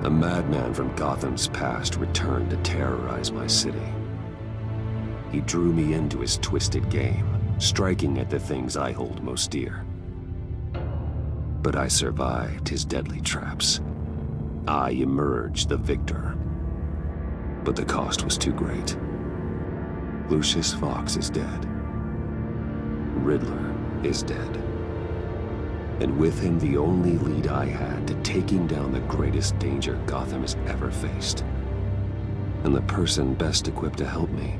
A madman from Gotham's past returned to terrorize my city. He drew me into his twisted game, striking at the things I hold most dear. But I survived his deadly traps. I emerged the victor. But the cost was too great. Lucius Fox is dead. Riddler is dead. And with him, the only lead I had to taking down the greatest danger Gotham has ever faced. And the person best equipped to help me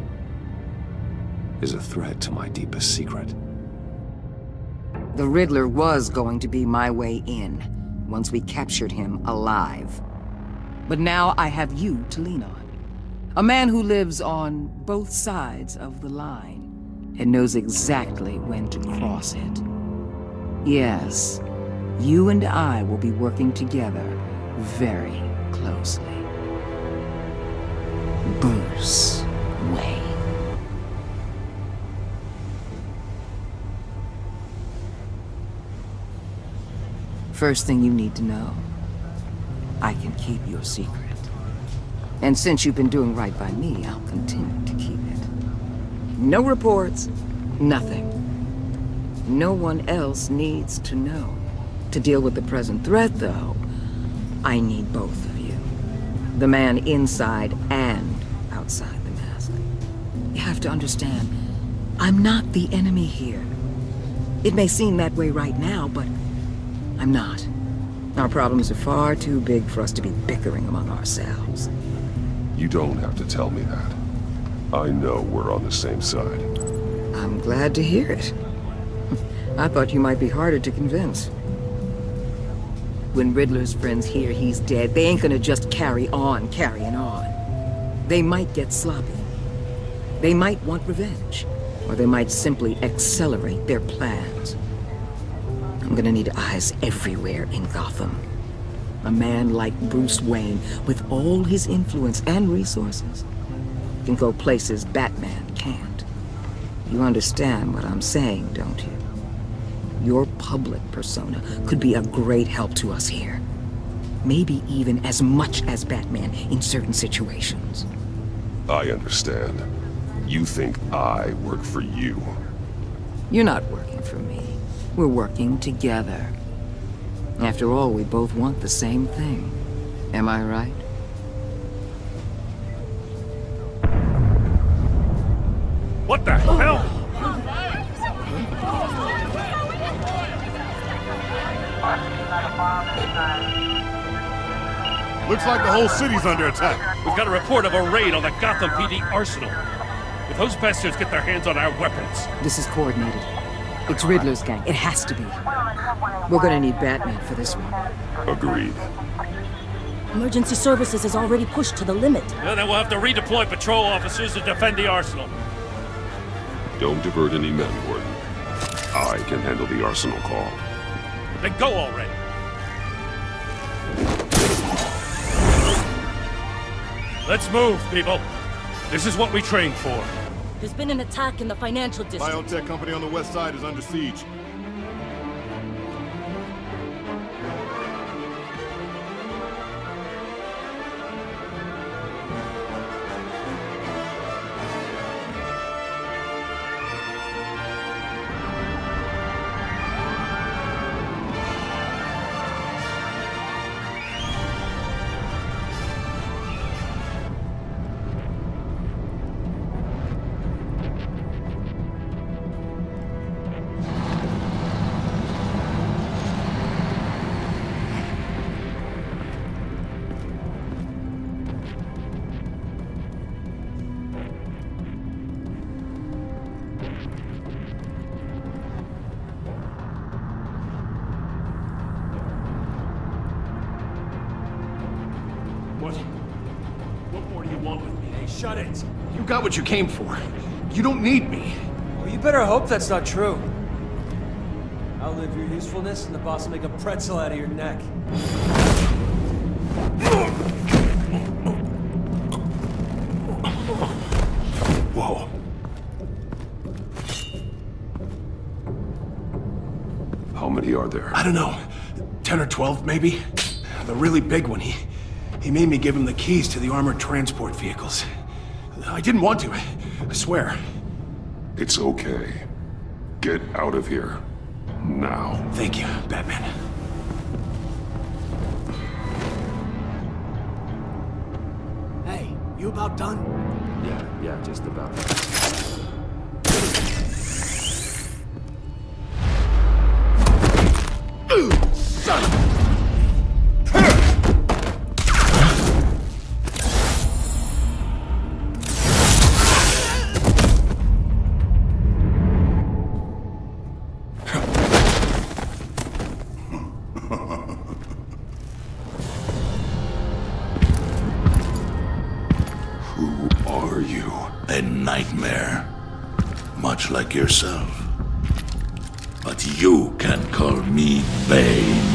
is a threat to my deepest secret. The Riddler was going to be my way in, once we captured him alive. But now I have you to lean on. A man who lives on both sides of the line, and knows exactly when to cross it. Yes, you and I will be working together very closely. Bruce Wayne. First thing you need to know, I can keep your secret. And since you've been doing right by me, I'll continue to keep it. No reports, nothing. No one else needs to know. To deal with the present threat, though, I need both of you. The man inside and outside the mask. You have to understand, I'm not the enemy here. It may seem that way right now, but I'm not. Our problems are far too big for us to be bickering among ourselves. You don't have to tell me that. I know we're on the same side. I'm glad to hear it. I thought you might be harder to convince. When Riddler's friends hear he's dead, they ain't gonna just carry on carrying on. They might get sloppy. They might want revenge. Or they might simply accelerate their plans. I'm gonna need eyes everywhere in Gotham. A man like Bruce Wayne, with all his influence and resources, can go places Batman can't. You understand what I'm saying, don't you? Your public persona could be a great help to us here. Maybe even as much as Batman in certain situations. I understand. You think I work for you. You're not working for me. We're working together. After all, we both want the same thing. Am I right? What the hell? Looks like the whole city's under attack. We've got a report of a raid on the Gotham PD arsenal. If those bastards get their hands on our weapons... This is coordinated. It's Riddler's gang. It has to be. We're gonna need Batman for this one. Agreed. Emergency services is already pushed to the limit. Well, then we'll have to redeploy patrol officers to defend the arsenal. Don't divert any men, Warden. I can handle the arsenal call. Then go already. Let's move, people. This is what we trained for. There's been an attack in the financial district. Biotech company on the west side is under siege. What more do you want with me? Hey, shut it! You got what you came for. You don't need me. Well, you better hope that's not true. I'll live your usefulness, and the boss will make a pretzel out of your neck. Whoa. How many are there? I don't know. 10 or 12, maybe? The really big one, He made me give him the keys to the armored transport vehicles. I didn't want to, I swear. It's okay. Get out of here. Now. Thank you, Batman. Hey, you about done? Yeah, just about. Son of a... Who are you? A nightmare. Much like yourself. But you can call me Bane.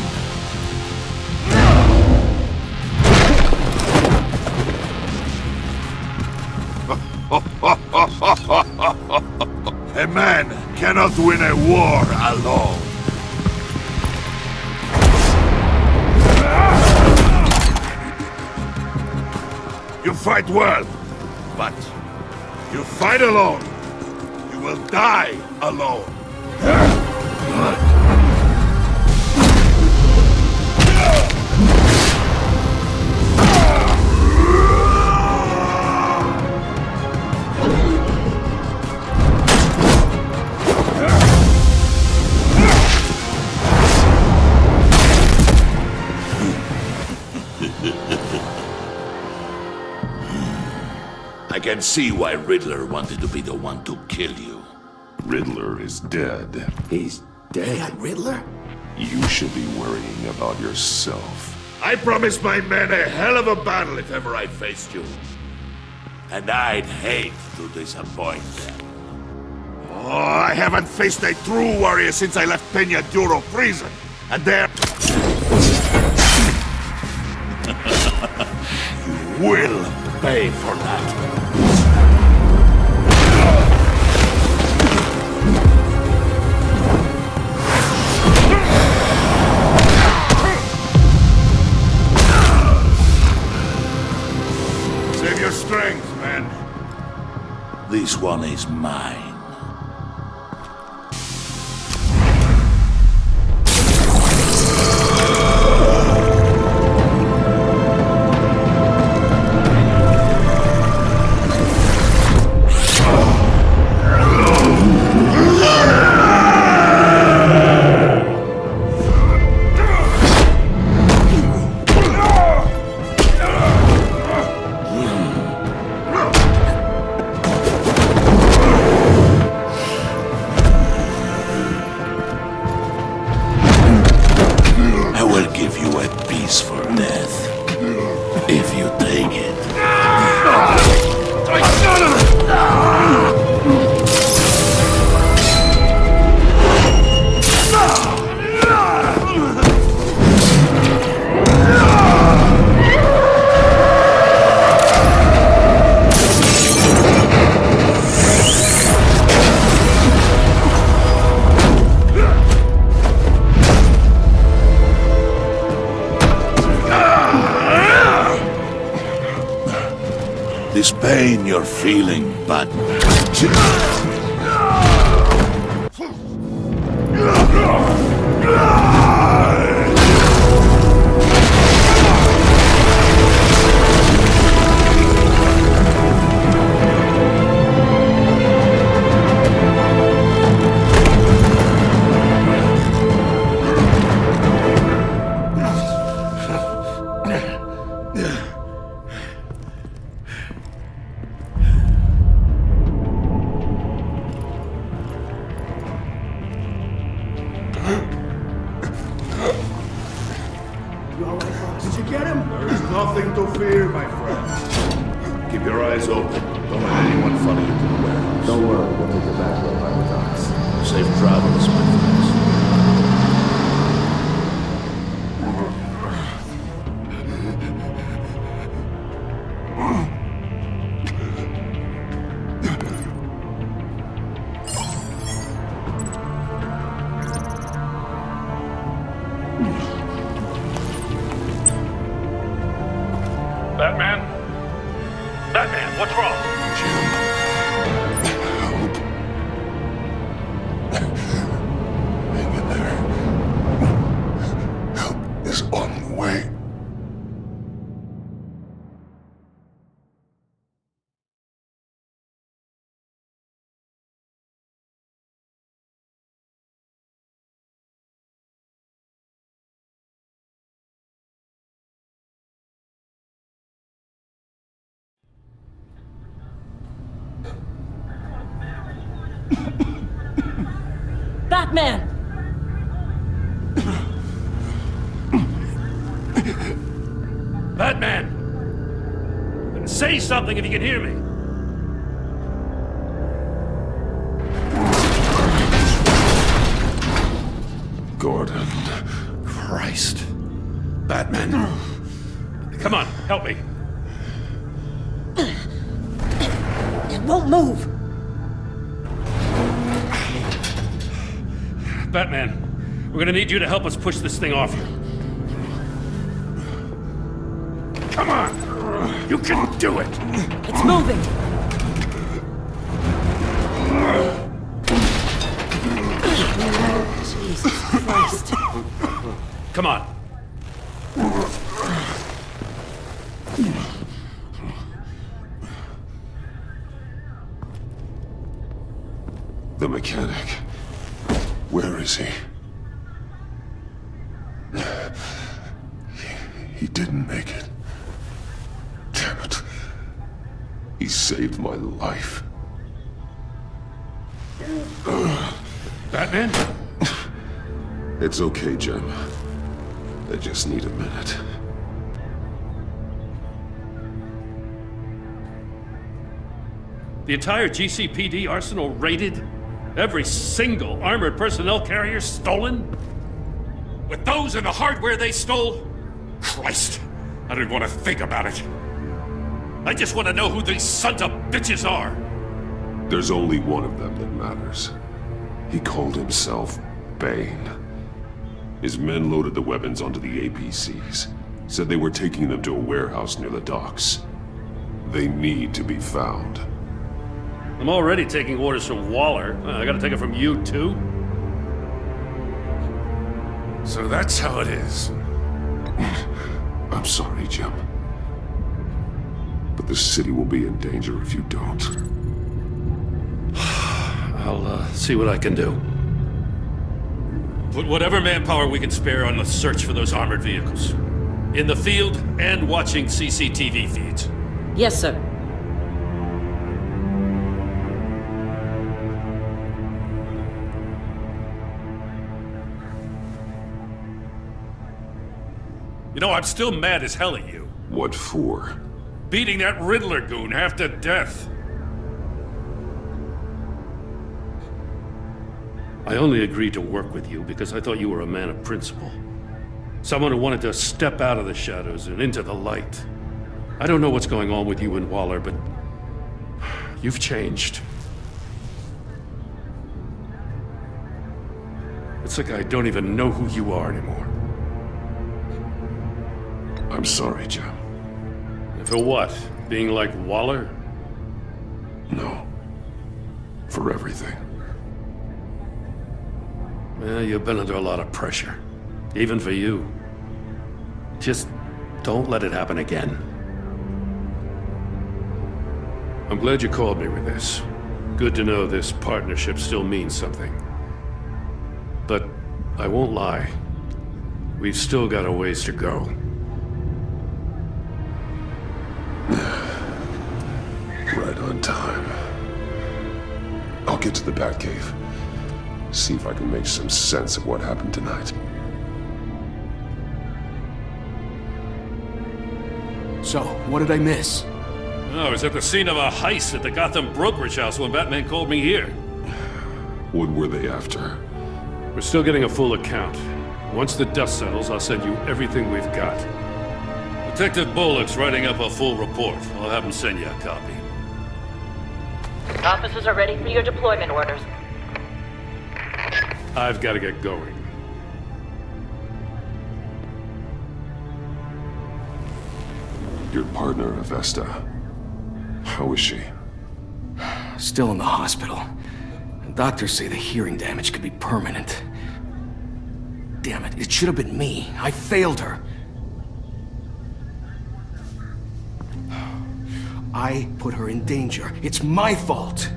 A man cannot win a war alone. You fight well, but you fight alone. You will die alone. I can see why Riddler wanted to be the one to kill you. Riddler is dead. He's dead. That Riddler? You should be worrying about yourself. I promised my men a hell of a battle if ever I faced you. And I'd hate to disappoint them. Oh, I haven't faced a true warrior since I left Peña Duro prison. And there... You will pay for that. Save your strength, man. This one is mine. This pain you're feeling, but... There's nothing to fear, my friend. Keep your eyes open. Don't let anyone follow you to the warehouse. Don't worry, we'll take the back road by the docks. Safe travels, my friends. Batman? Batman, what's wrong? Hang in there. Help is on the way. Batman! Batman! Say something if you can hear me. Gordon. Christ. Batman. Come on, help me. It won't move! Batman, we're gonna need you to help us push this thing off you. Come on! You can do it! It's moving! Jesus Christ. Come on. The mechanic. Where is he? He didn't make it. Damn it. He saved my life. Batman? It's okay, Jim. I just need a minute. The entire GCPD arsenal raided? Every single armored personnel carrier stolen? With those and the hardware they stole? Christ, I don't want to think about it. I just want to know who these sons of bitches are. There's only one of them that matters. He called himself BANE. His men loaded the weapons onto the APCs. Said they were taking them to a warehouse near the docks. They need to be found. I'm already taking orders from Waller. I gotta take it from you, too? So that's how it is. I'm sorry, Jim. But the city will be in danger if you don't. I'll see what I can do. Put whatever manpower we can spare on the search for those armored vehicles. In the field and watching CCTV feeds. Yes, sir. You know, I'm still mad as hell at you. What for? Beating that Riddler goon half to death. I only agreed to work with you because I thought you were a man of principle. Someone who wanted to step out of the shadows and into the light. I don't know what's going on with you and Waller, but you've changed. It's like I don't even know who you are anymore. I'm sorry, Jim. For what? Being like Waller? No. For everything. Well, you've been under a lot of pressure. Even for you. Just don't let it happen again. I'm glad you called me with this. Good to know this partnership still means something. But I won't lie. We've still got a ways to go. Right on time. I'll get to the Batcave. See if I can make some sense of what happened tonight. So, what did I miss? I was at the scene of a heist at the Gotham brokerage house when Batman called me here. What were they after? We're still getting a full account. Once the dust settles, I'll send you everything we've got. Detective Bullock's writing up a full report. I'll have him send you a copy. Officers are ready for your deployment orders. I've got to get going. Your partner, Avesta. How is she? Still in the hospital. And doctors say the hearing damage could be permanent. Damn it, it should have been me. I failed her. I put her in danger. It's my fault.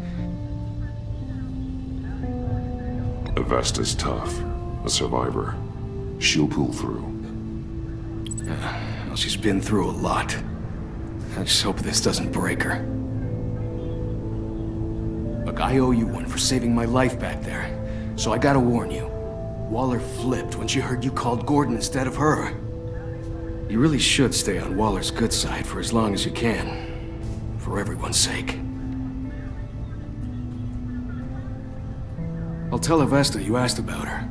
Avesta's tough. A survivor. She'll pull through. Well, she's been through a lot. I just hope this doesn't break her. Look, I owe you one for saving my life back there. So I gotta warn you. Waller flipped when she heard you called Gordon instead of her. You really should stay on Waller's good side for as long as you can. For everyone's sake. I'll tell Avesta you asked about her.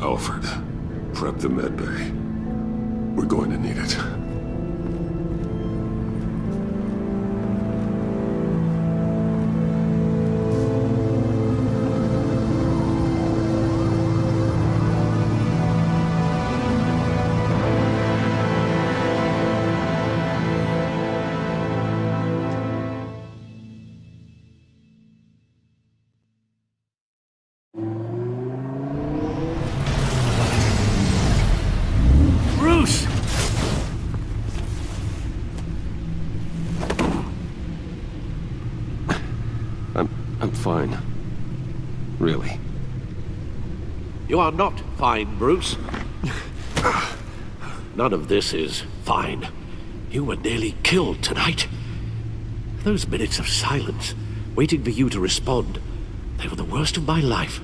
Alfred, prep the med bay. We're going to need it. Bruce! I'm fine. Really. You are not fine, Bruce. None of this is fine. You were nearly killed tonight. Those minutes of silence, waiting for you to respond, they were the worst of my life.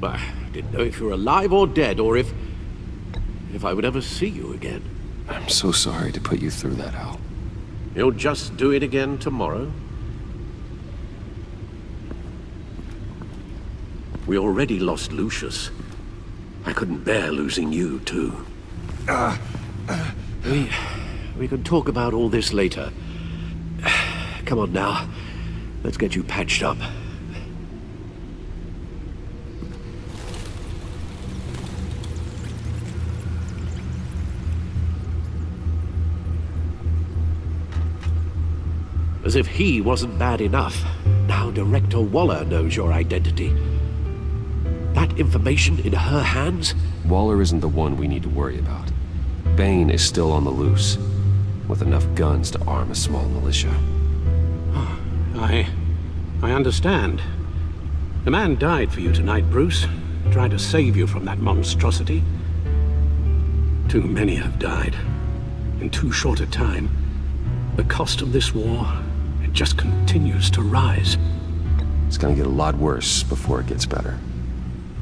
I didn't know if you were alive or dead, or if I would ever see you again. I'm so sorry to put you through that, Al. You'll just do it again tomorrow? We already lost Lucius. I couldn't bear losing you, too. We can talk about all this later. Come on now. Let's get you patched up. As if he wasn't bad enough, now Director Waller knows your identity. That information in her hands? Waller isn't the one we need to worry about. Bane is still on the loose, with enough guns to arm a small militia. I understand. The man died for you tonight, Bruce. Trying to save you from that monstrosity. Too many have died. In too short a time. The cost of this war, it just continues to rise. It's gonna get a lot worse before it gets better.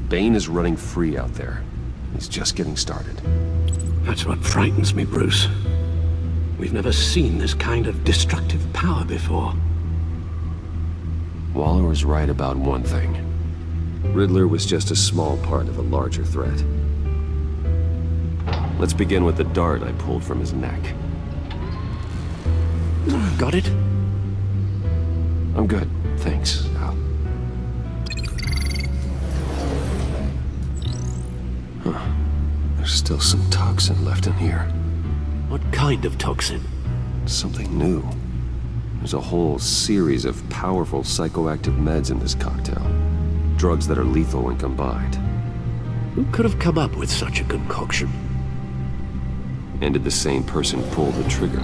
Bane is running free out there. He's just getting started. That's what frightens me, Bruce. We've never seen this kind of destructive power before. Waller was right about one thing. Riddler was just a small part of a larger threat. Let's begin with the dart I pulled from his neck. Got it? I'm good, thanks, Al. Huh. There's still some toxin left in here. What kind of toxin? Something new. There's a whole series of powerful psychoactive meds in this cocktail. Drugs that are lethal when combined. Who could have come up with such a concoction? And did the same person pull the trigger?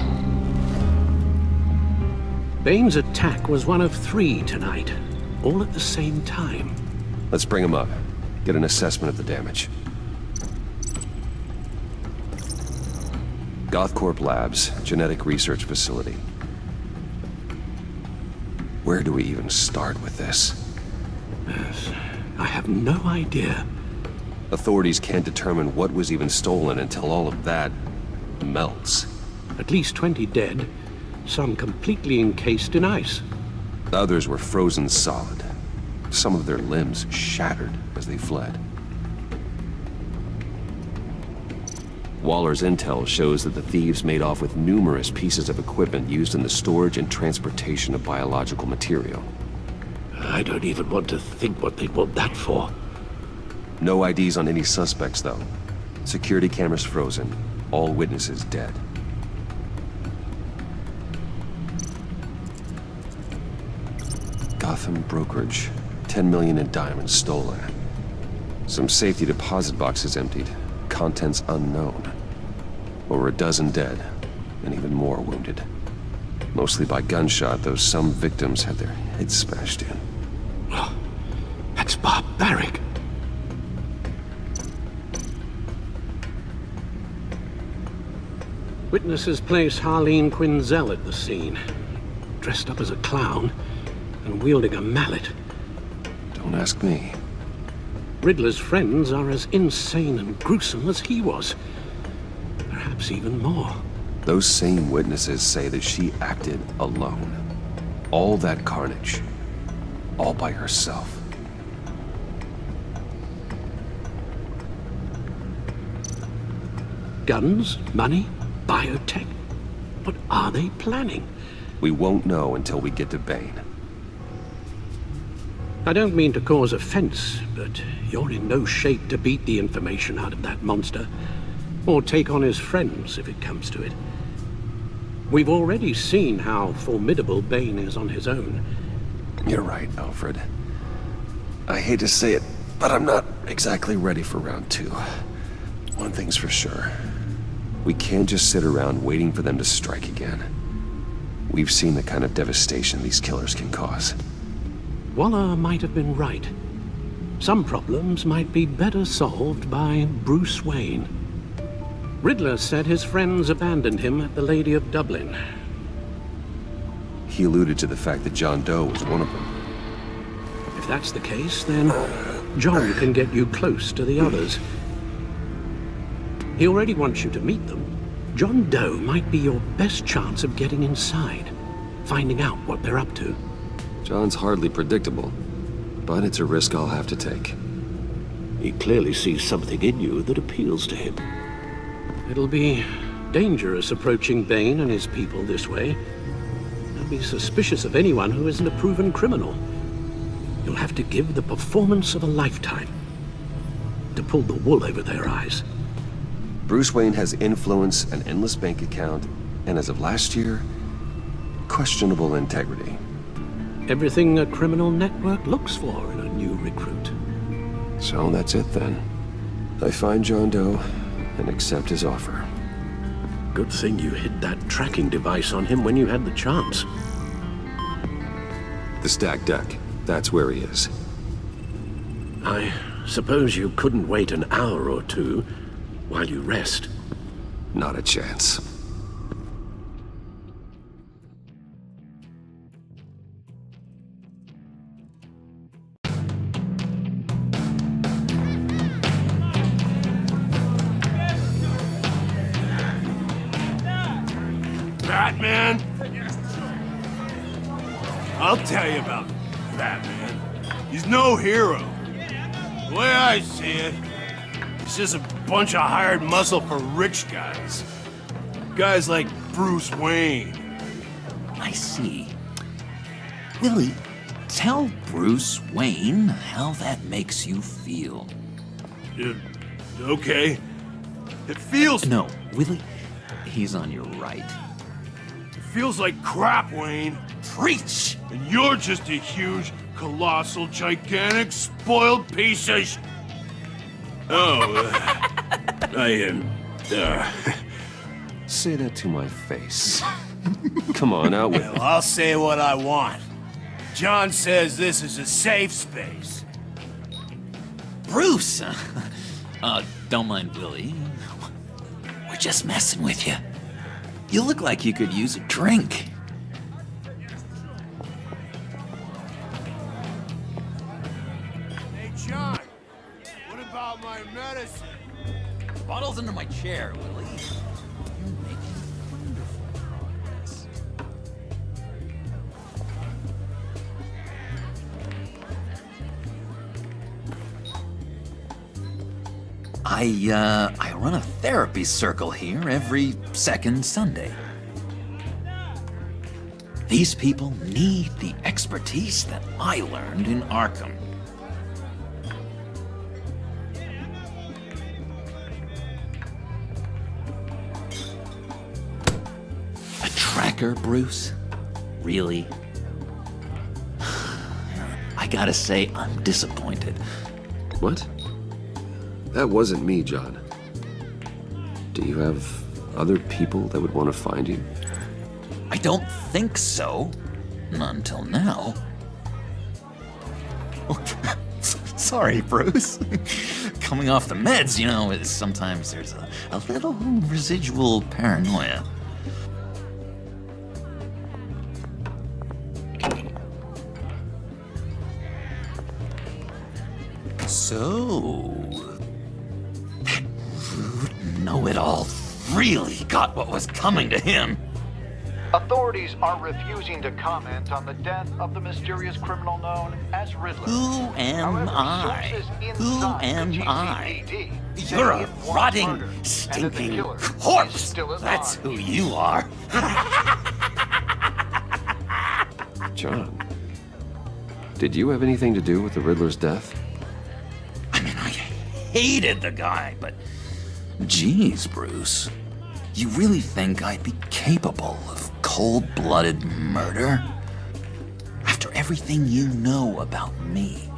Bane's attack was one of 3 tonight, all at the same time. Let's bring him up. Get an assessment of the damage. Gothcorp Labs, genetic research facility. Where do we even start with this? Yes, I have no idea. Authorities can't determine what was even stolen until all of that melts. At least 20 dead, some completely encased in ice. Others were frozen solid. Some of their limbs shattered as they fled. Waller's intel shows that the thieves made off with numerous pieces of equipment used in the storage and transportation of biological material. I don't even want to think what they'd want that for. No IDs on any suspects, though. Security cameras frozen. All witnesses dead. Gotham brokerage. 10 million in diamonds stolen. Some safety deposit boxes emptied. Contents unknown. Over a dozen dead, and even more wounded. Mostly by gunshot, though some victims had their heads smashed in. Oh, that's barbaric. Witnesses place Harleen Quinzel at the scene, dressed up as a clown and wielding a mallet. Don't ask me. Riddler's friends are as insane and gruesome as he was. Perhaps even more. Those same witnesses say that she acted alone. All that carnage. All by herself. Guns, money, biotech. What are they planning? We won't know until we get to BANE. I don't mean to cause offense, but you're in no shape to beat the information out of that monster. Or take on his friends, if it comes to it. We've already seen how formidable Bane is on his own. You're right, Alfred. I hate to say it, but I'm not exactly ready for round 2. One thing's for sure. We can't just sit around waiting for them to strike again. We've seen the kind of devastation these killers can cause. Waller might have been right. Some problems might be better solved by Bruce Wayne. Riddler said his friends abandoned him at the Lady of Dublin. He alluded to the fact that John Doe was one of them. If that's the case, then John can get you close to the others. He already wants you to meet them. John Doe might be your best chance of getting inside, finding out what they're up to. John's hardly predictable, but it's a risk I'll have to take. He clearly sees something in you that appeals to him. It'll be dangerous approaching Bane and his people this way. They'll be suspicious of anyone who isn't a proven criminal. You'll have to give the performance of a lifetime to pull the wool over their eyes. Bruce Wayne has influence, an endless bank account, and as of last year, questionable integrity. Everything a criminal network looks for in a new recruit. So that's it then. I find John Doe and accept his offer. Good thing you hid that tracking device on him when you had the chance. The stacked deck. That's where he is. I suppose you couldn't wait an hour or two while you rest. Not a chance. Batman? I'll tell you about Batman. He's no hero. The way I see it, he's just a bunch of hired muscle for rich guys. Guys like Bruce Wayne. I see. Willie, tell Bruce Wayne how that makes you feel. Okay. It feels... No, Willie, he's on your right. Feels like crap, Wayne. Preach! And you're just a huge, colossal, gigantic, spoiled piece of Say that to my face. Come on, out with it. Well, I'll say what I want. John says this is a safe space. Bruce! Don't mind Willie. We're just messing with you. You look like you could use a drink. Hey, John. What about my medicine? Bottle's under my chair, Willie. You're making wonderful progress. I run a therapy circle here every second Sunday. These people need the expertise that I learned in Arkham. A tracker, Bruce? Really? I gotta say, I'm disappointed. What? That wasn't me, John. Do you have other people that would want to find you? I don't think so. Not until now. Sorry, Bruce. Coming off the meds, you know, sometimes there's a little residual paranoia. So, that rude know-it-all really got what was coming to him. Authorities are refusing to comment on the death of the mysterious criminal known as Riddler. Who am I? Who am I? You're a rotting, stinking corpse. That's who you are. John, did you have anything to do with the Riddler's death? I mean, I hated the guy, but geez, Bruce. You really think I'd be capable of cold-blooded murder? After everything you know about me,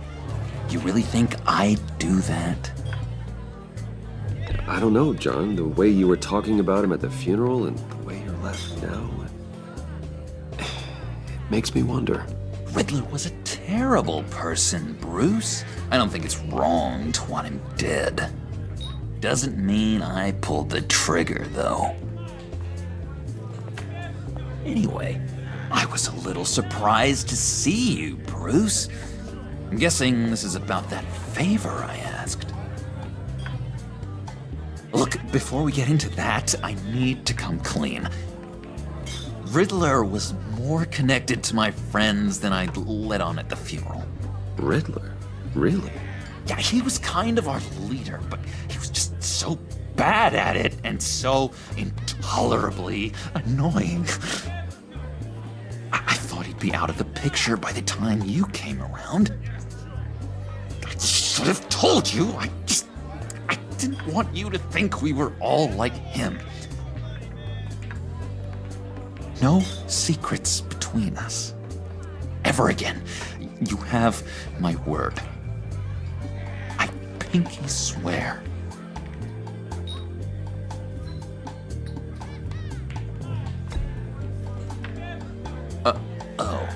you really think I'd do that? I don't know, John. The way you were talking about him at the funeral and the way you're left now, it makes me wonder. Riddler was a terrible person, Bruce. I don't think it's wrong to want him dead. Doesn't mean I pulled the trigger, though. Anyway, I was a little surprised to see you, Bruce. I'm guessing this is about that favor I asked. Look, before we get into that, I need to come clean. Riddler was more connected to my friends than I'd let on at the funeral. Riddler? Really? Yeah, he was kind of our leader, but he was just so bad at it and so intolerably annoying. I thought he'd be out of the picture by the time you came around. I should have told you. I didn't want you to think we were all like him. No secrets between us. Ever again. You have my word. I pinky swear. Oh.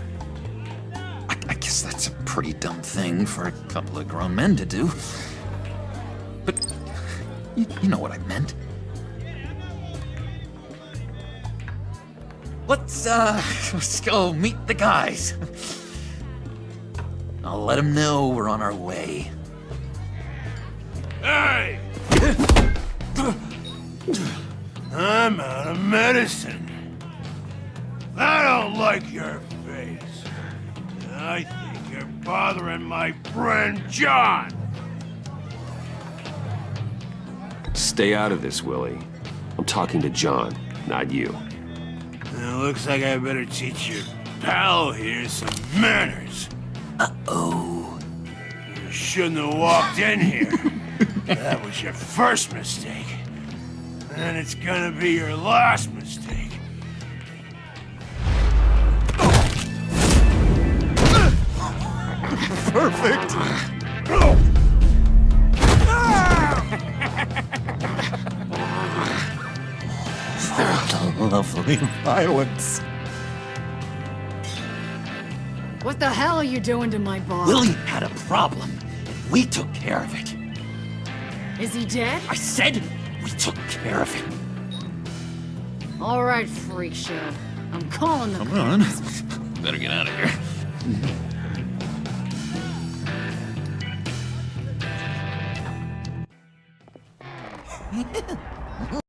I guess that's a pretty dumb thing for a couple of grown men to do. But you know what I meant. Let's go meet the guys. I'll let them know we're on our way. Hey! I'm out of medicine. I don't like your face. I think you're bothering my friend John. Stay out of this, Willie. I'm talking to John, not you. It looks like I better teach your pal here some manners. Uh-oh. You shouldn't have walked in here. That was your first mistake. And it's gonna be your last mistake. Perfect. Lovely violence. What the hell are you doing to my boss? Willie had a problem. We took care of it. Is he dead? I said we took care of it. All right, freak show. I'm calling the Come on. Better get out of here.